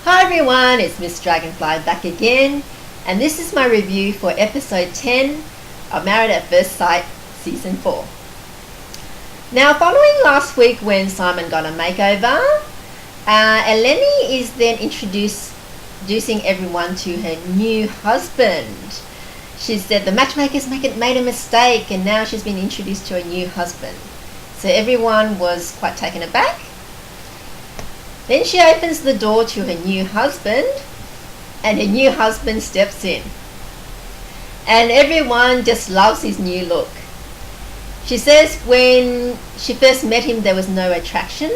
Hi everyone, it's Miss Dragonfly back again, and this is my review for episode 10 of Married at First Sight season 4. Now, following last week when Simon got a makeover, Eleni is then introducing everyone to her new husband. She said the matchmakers made a mistake and now she's been introduced to a new husband. So everyone was quite taken aback. Then she opens the door to her new husband and her new husband steps in. And everyone just loves his new look. She says when she first met him there was no attraction,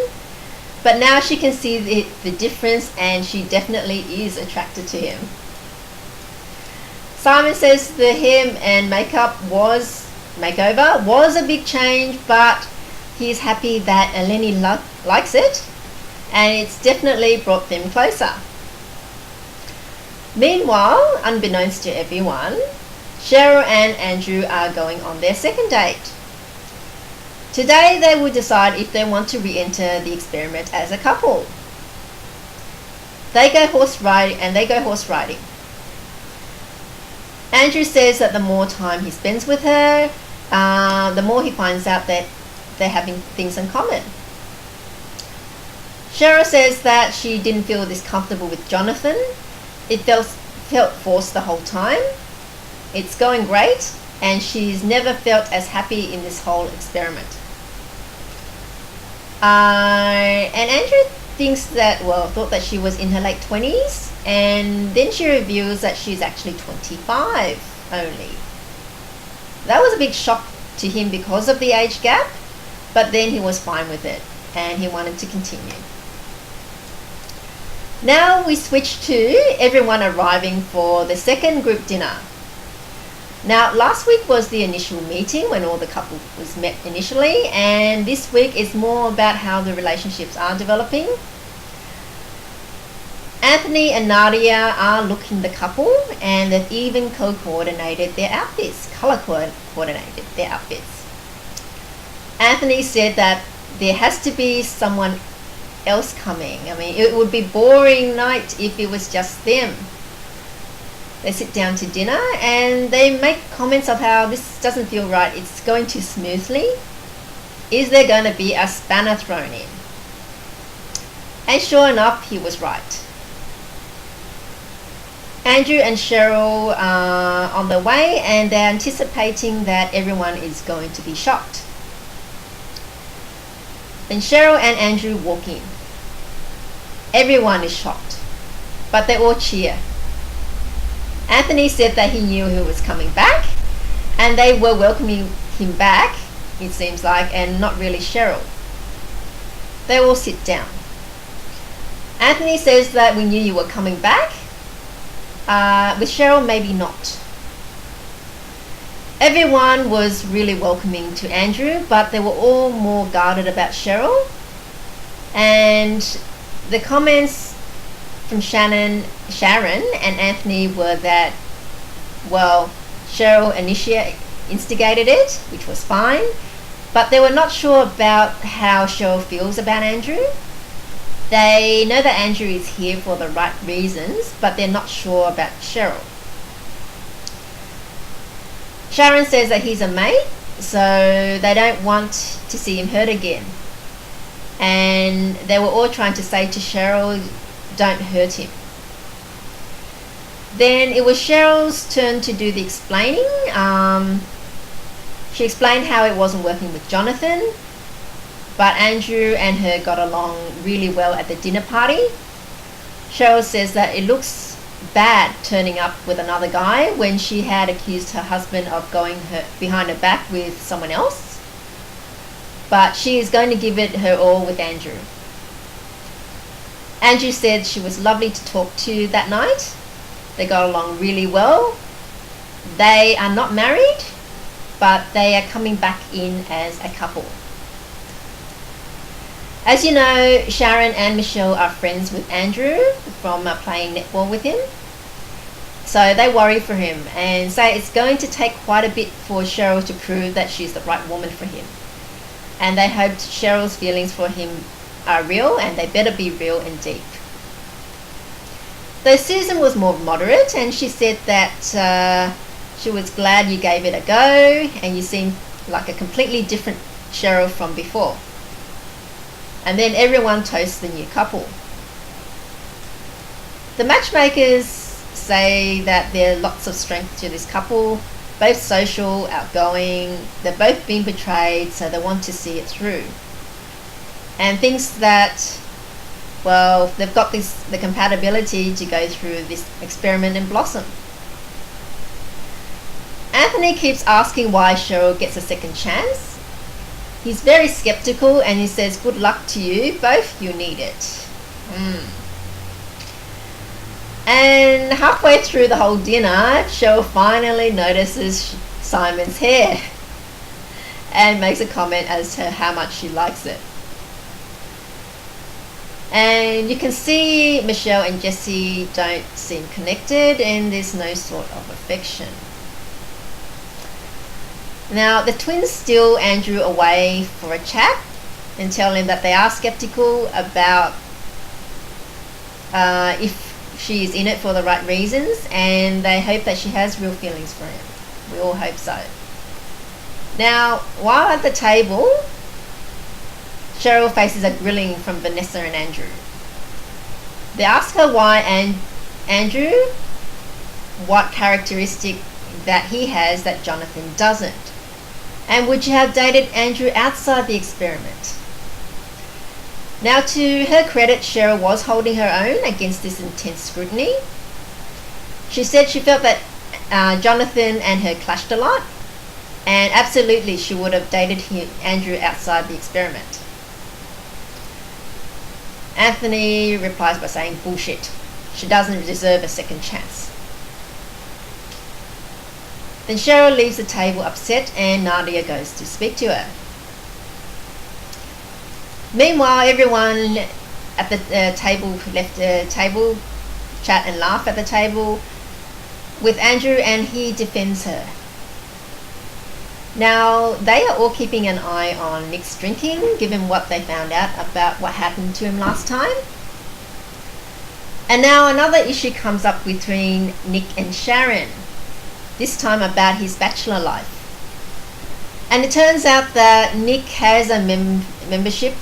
but now she can see the difference and she definitely is attracted to him. Simon says the hair and makeover was a big change, but he's happy that Eleni likes it, and it's definitely brought them closer. Meanwhile, unbeknownst to everyone, Cheryl and Andrew are going on their second date. Today they will decide if they want to re-enter the experiment as a couple. They go horse riding. Andrew says that the more time he spends with her, the more he finds out that they're having things in common. Cheryl says that she didn't feel this comfortable with Jonathan. It felt forced the whole time. It's going great, and she's never felt as happy in this whole experiment. And Andrew thought that she was in her late 20s, and then she reveals that she's actually 25 only. That was a big shock to him because of the age gap, but then he was fine with it, and he wanted to continue. Now we switch to everyone arriving for the second group dinner. Now, last week was the initial meeting when all the couple was met initially, and this week is more about how the relationships are developing. Anthony and Nadia are looking the couple, and they've even coordinated their outfits. Anthony said that there has to be someone else coming. I mean, it would be boring night if it was just them. They sit down to dinner and they make comments of how this doesn't feel right, it's going too smoothly. Is there going to be a spanner thrown in? And sure enough, he was right. Andrew and Cheryl are on their way and they're anticipating that everyone is going to be shocked. Then Cheryl and Andrew walk in. Everyone is shocked, but they all cheer. Anthony said that he knew he was coming back, and they were welcoming him back, it seems like, and not really Cheryl. They all sit down. Anthony says that we knew you were coming back. With Cheryl, maybe not. Everyone was really welcoming to Andrew, but they were all more guarded about Cheryl. And the comments from Sharon and Anthony were that, well, Cheryl instigated it, which was fine, but they were not sure about how Cheryl feels about Andrew. They know that Andrew is here for the right reasons, but they're not sure about Cheryl. Sharon says that he's a mate, so they don't want to see him hurt again. And they were all trying to say to Cheryl, don't hurt him. Then it was Cheryl's turn to do the explaining. She explained how it wasn't working with Jonathan, but Andrew and her got along really well at the dinner party. Cheryl says that it looks bad turning up with another guy when she had accused her husband of going behind her back with someone else, but she is going to give it her all with Andrew. Andrew said she was lovely to talk to that night. They got along really well. They are not married, but they are coming back in as a couple. As you know, Sharon and Michelle are friends with Andrew from playing netball with him. So they worry for him and say it's going to take quite a bit for Cheryl to prove that she's the right woman for him. And they hoped Cheryl's feelings for him are real, and they better be real and deep. Though Susan was more moderate, and she said that she was glad you gave it a go and you seemed like a completely different Cheryl from before. And then everyone toasts the new couple. The matchmakers say that there are lots of strength to this couple, both social, outgoing, they've both been betrayed, so they want to see it through. And thinks that, well, they've got the compatibility to go through this experiment and blossom. Anthony keeps asking why Cheryl gets a second chance. He's very skeptical and he says, good luck to you both, you need it. And halfway through the whole dinner, Cheryl finally notices Simon's hair and makes a comment as to how much she likes it. And you can see Michelle and Jesse don't seem connected and there's no sort of affection. Now the twins steal Andrew away for a chat and tell him that they are skeptical about if she is in it for the right reasons, and they hope that she has real feelings for him. We all hope so. Now, while at the table, Cheryl faces a grilling from Vanessa and Andrew. They ask her why Andrew, what characteristic that he has that Jonathan doesn't, and would you have dated Andrew outside the experiment? Now, to her credit, Cheryl was holding her own against this intense scrutiny. She said she felt that Jonathan and her clashed a lot, and absolutely she would have dated Andrew outside the experiment. Anthony replies by saying, bullshit. She doesn't deserve a second chance. Then Cheryl leaves the table upset and Nadia goes to speak to her. Meanwhile, everyone at the table left the table, chat and laugh at the table with Andrew, and he defends her. Now, they are all keeping an eye on Nick's drinking, given what they found out about what happened to him last time. And now another issue comes up between Nick and Sharon, this time about his bachelor life. And it turns out that Nick has a membership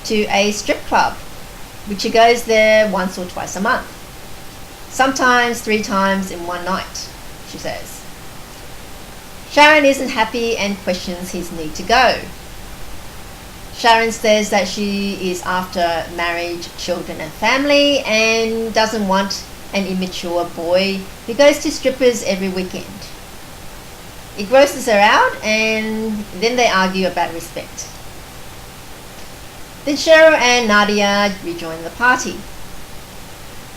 to a strip club, which he goes there once or twice a month. Sometimes 3 times in one night, she says. Sharon isn't happy and questions his need to go. Sharon says that she is after marriage, children and family and doesn't want an immature boy who goes to strippers every weekend. It grosses her out and then they argue about respect. Then Cheryl and Nadia rejoin the party.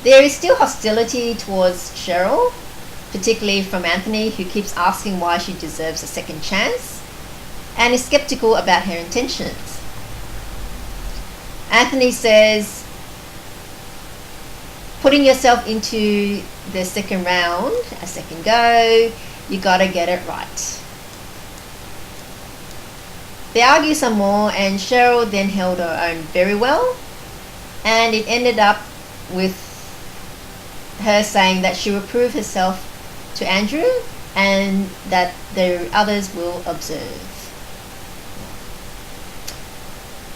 There is still hostility towards Cheryl, particularly from Anthony, who keeps asking why she deserves a second chance and is skeptical about her intentions. Anthony says, putting yourself into the second round, a second go, you gotta get it right. They argue some more and Cheryl then held her own very well, and it ended up with her saying that she will prove herself to Andrew and that the others will observe.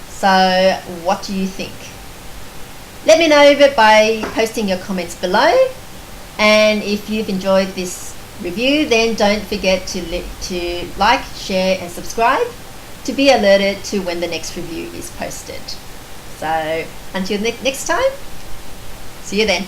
So what do you think? Let me know by posting your comments below, and if you've enjoyed this review, then don't forget to like, share and subscribe to be alerted to when the next review is posted. So until next time, see you then.